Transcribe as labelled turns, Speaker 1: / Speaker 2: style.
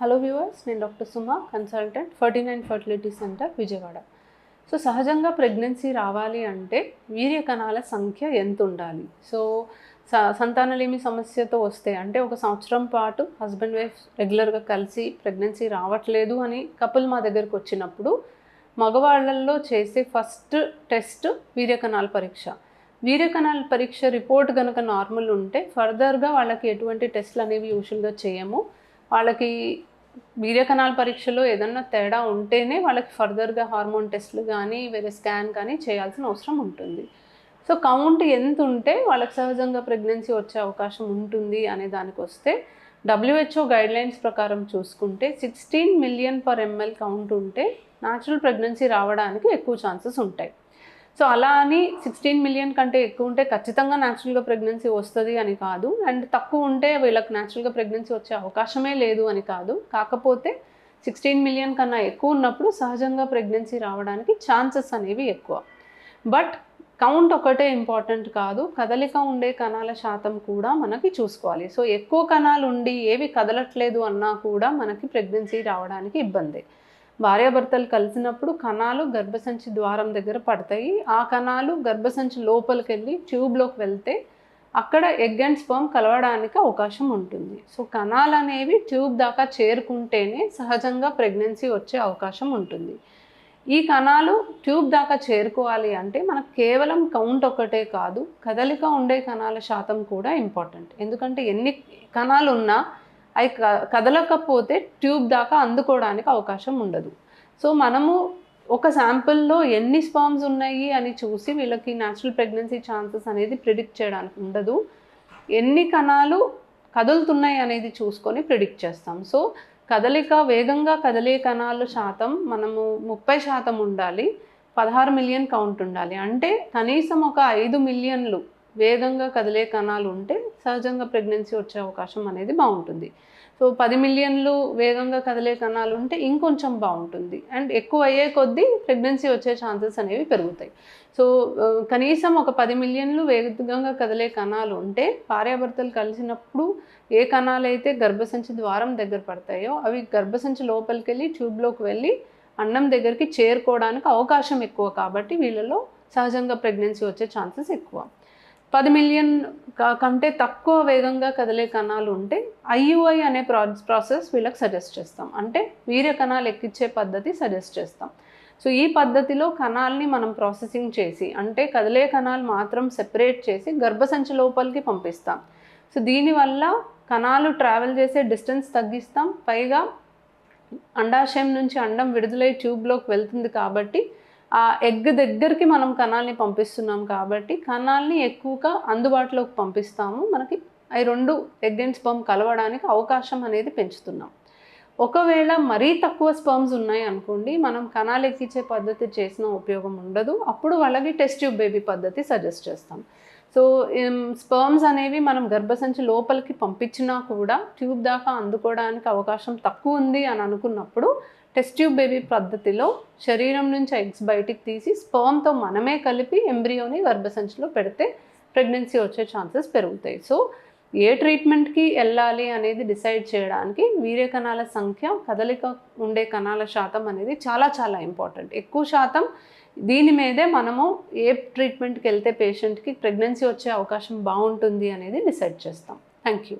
Speaker 1: Hello viewers, నేను doctor Suma, consultant 49 fertility centre Vijayawada. So సహజంగా pregnancy రావాలి అంటే వీర్య కణాల సంఖ్య ఎంత ఉండాలి? సో సంతానలేమి సమస్యతో వస్తే అంటే ఒక సంవత్సరం పాటు హస్బెండ్ వైఫ్ రెగ్యులర్గా కలిసి ప్రెగ్నెన్సీ రావట్లేదు అని కపుల్ మా దగ్గరకు వచ్చినప్పుడు మగవాళ్ళల్లో చేసే ఫస్ట్ టెస్ట్ వీర్య కణాల పరీక్ష. వీర్య కణాల పరీక్ష రిపోర్ట్ కనుక నార్మల్ ఉంటే ఫర్దర్గా వాళ్ళకి ఎటువంటి టెస్ట్లు అనేవి యూజువల్గా చేయము. వాళ్ళకి వీర్య కణాల పరీక్షలో ఏదన్నా తేడా ఉంటేనే వాళ్ళకి ఫర్దర్గా హార్మోన్ టెస్ట్లు కానీ వేరే స్కాన్ కానీ చేయాల్సిన అవసరం ఉంటుంది. సో కౌంట్ ఎంత ఉంటే వాళ్ళకి సహజంగా ప్రెగ్నెన్సీ వచ్చే అవకాశం ఉంటుంది అనే దానికి వస్తే WHO గైడ్లైన్స్ ప్రకారం చూసుకుంటే 16 మిలియన్ పర్ ml కౌంట్ ఉంటే న్యాచురల్ ప్రెగ్నెన్సీ రావడానికి ఎక్కువ ఛాన్సెస్ ఉంటాయి. సో అలా అని 16 మిలియన్ కంటే ఎక్కువ ఉంటే ఖచ్చితంగా న్యాచురల్గా ప్రెగ్నెన్సీ వస్తుంది అని కాదు, అండ్ తక్కువ ఉంటే వీళ్ళకి న్యాచురల్గా ప్రెగ్నెన్సీ వచ్చే అవకాశమే లేదు అని కాదు. కాకపోతే 16 మిలియన్ కన్నా ఎక్కువ ఉన్నప్పుడు సహజంగా ప్రెగ్నెన్సీ రావడానికి ఛాన్సెస్ అనేవి ఎక్కువ. బట్ కౌంట్ ఒకటే ఇంపార్టెంట్ కాదు, కదలిక ఉండే కణాల శాతం కూడా మనకి చూసుకోవాలి. సో ఎక్కువ కణాలు ఉండి ఏవి కదలట్లేదు అన్నా కూడా మనకి ప్రెగ్నెన్సీ రావడానికి ఇబ్బంది. భార్యాభర్తలు కలిసినప్పుడు కణాలు గర్భసంచి ద్వారం దగ్గర పడతాయి. ఆ కణాలు గర్భసంచి లోపలికి వెళ్ళి ట్యూబ్లోకి వెళ్తే అక్కడ ఎగ్ అండ్ స్పర్మ్ కలవడానికి అవకాశం ఉంటుంది. సో కణాలు అనేవి ట్యూబ్ దాకా చేరుకుంటేనే సహజంగా ప్రెగ్నెన్సీ వచ్చే అవకాశం ఉంటుంది. ఈ కణాలు ట్యూబ్ దాకా చేరుకోవాలి అంటే మనకు కేవలం కౌంట్ ఒకటే కాదు, కదలిక ఉండే కణాల శాతం కూడా ఇంపార్టెంట్. ఎందుకంటే ఎన్ని కణాలు ఉన్నా అవి కదలకపోతే ట్యూబ్ దాకా అందుకోవడానికి అవకాశం ఉండదు. సో మనము ఒక శాంపిల్లో ఎన్ని స్పర్మ్స్ ఉన్నాయి అని చూసి వీళ్ళకి న్యాచురల్ ప్రెగ్నెన్సీ ఛాన్సెస్ అనేది ప్రిడిక్ట్ చేయడానికి ఉండదు. ఎన్ని కణాలు కదులుతున్నాయి అనేది చూసుకొని ప్రిడిక్ట్ చేస్తాం. సో కదలిక వేగంగా కదిలే కణాల శాతం మనము 30% ఉండాలి, 16 మిలియన్ కౌంట్ ఉండాలి. అంటే కనీసం ఒక 5 మిలియన్లు వేగంగా కదిలే కణాలు ఉంటే సహజంగా ప్రెగ్నెన్సీ వచ్చే అవకాశం అనేది బాగుంటుంది. సో 10 మిలియన్లు వేగంగా కదిలే కణాలు ఉంటే ఇంకొంచెం బాగుంటుంది, అండ్ ఎక్కువ అయ్యే కొద్దీ ప్రెగ్నెన్సీ వచ్చే ఛాన్సెస్ అనేవి పెరుగుతాయి. సో కనీసం ఒక 10 మిలియన్లు వేగంగా కదిలే కణాలు ఉంటే భార్యాభర్తలు కలిసినప్పుడు ఏ కణాలు అయితే గర్భసంచి ద్వారం దగ్గర పడతాయో అవి గర్భసంచి లోపలికి వెళ్ళి ట్యూబ్లోకి వెళ్ళి అన్నం దగ్గరికి చేరుకోవడానికి అవకాశం ఎక్కువ. కాబట్టి వీళ్ళలో సహజంగా ప్రెగ్నెన్సీ వచ్చే ఛాన్సెస్ ఎక్కువ. 10 మిలియన్ కంటే తక్కువ వేగంగా కదిలే కణాలు ఉంటే IUI అనే ప్రాసెస్ వీళ్ళకి సజెస్ట్ చేస్తాం. అంటే వీర్య కణాలు ఎక్కించే పద్ధతి సజెస్ట్ చేస్తాం. సో ఈ పద్ధతిలో కణాలని మనం ప్రాసెసింగ్ చేసి అంటే కదిలే కణాలు మాత్రం సెపరేట్ చేసి గర్భసంచి లోపలికి పంపిస్తాం. సో దీనివల్ల కణాలు ట్రావెల్ చేసే డిస్టెన్స్ తగ్గిస్తాం, పైగా అండాశయం నుంచి అండం విడుదలై ట్యూబ్లోకి వెళ్తుంది కాబట్టి ఆ ఎగ్ దగ్గరికి మనం కణాలని పంపిస్తున్నాం కాబట్టి కణాలని ఎక్కువగా అందుబాటులోకి పంపిస్తాము. మనకి అవి రెండు ఎగ్ అండ్ స్పర్మ్ కలవడానికి అవకాశం అనేది పెంచుతున్నాం. ఒకవేళ మరీ తక్కువ స్పర్మ్స్ ఉన్నాయి అనుకోండి, మనం కణాలు ఎక్కించే పద్ధతి చేసిన ఉపయోగం ఉండదు. అప్పుడు వాళ్ళకి టెస్ట్ ట్యూబ్ బేబీ పద్ధతి సజెస్ట్ చేస్తాం. సో స్పర్మ్స్ అనేవి మనం గర్భసంచి లోపలికి పంపించినా కూడా ట్యూబ్ దాకా అందుకోవడానికి అవకాశం తక్కువ ఉంది అని అనుకున్నప్పుడు టెస్ట్ ట్యూబ్ బేబీ పద్ధతిలో శరీరం నుంచి ఎగ్స్ బయటికి తీసి స్పర్మ్తో మనమే కలిపి ఎంబ్రియోని గర్భసంచిలో పెడితే ప్రెగ్నెన్సీ వచ్చే ఛాన్సెస్ పెరుగుతాయి. సో ఏ ట్రీట్మెంట్కి వెళ్ళాలి అనేది డిసైడ్ చేయడానికి వీర్య కణాల సంఖ్య, కదలిక ఉండే కణాల శాతం అనేది చాలా చాలా ఇంపార్టెంట్. ఎక్కువ శాతం దీని మీదే మనము ఏ ట్రీట్మెంట్కి వెళ్తే పేషెంట్కి ప్రెగ్నెన్సీ వచ్చే అవకాశం బాగుంటుంది అనేది డిసైడ్ చేస్తాం. Thank you.